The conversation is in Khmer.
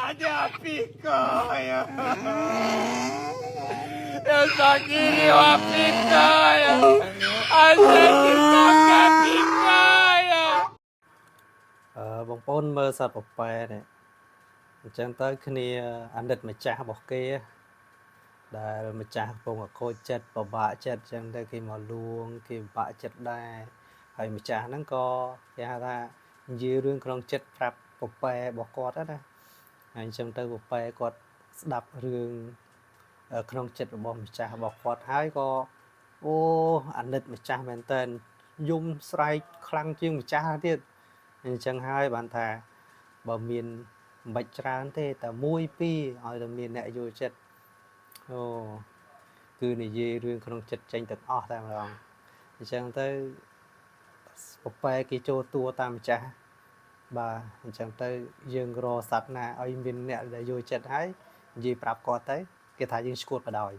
Ada picanha. Eu só queria uma picanha. A gente só quer picanha. បងប្អូនមើលសត្វពពែនេះអញ្ចឹងទៅគ្នាអាណិតម្ចាស់របស់គេដែលម្ចាស់កំពុងតែខូចចិត្តពិបាកចិត្តអញ្ចឹងទៅគេមកលួងគេពិបាកចិត្តដែរហើយម្ចាស់ហ្នឹងក៏គេហៅថានិយាយរឿងក្នុងចិត្តប្រាប់ពពែរបស់គាត់ណាហើយអញ្ចឹងទៅពពែគាត់ស្ដាប់រឿងក្នុងចិត្តរបស់ម្ចាស់របស់គាត់ហើយក៏អូអាណិតម្ចាស់មែនតើយំស្រែកខ្លាំងជាងម្ចាស់ទៀតអញ្ចឹងហើយបានថាបើមានមិនច្រើនទេតែ1 2ឲ្យតែមានអ្នកយល់ចិត្តអូគឺនិយាយរឿងក្នុងចិត្តចេញទាំងអស់តែម្ដងអញ្ចឹងទៅពពែគេចូលតួតាមម្ចាស់បាទអញ្ចឹងទៅយើងរកសัตว์ណាឲ្យមានអ្នកដែលយល់ចិត្តហើយនិយាយប្រាប់គាត់ទៅគេថាយើងឈួតបដ ாய்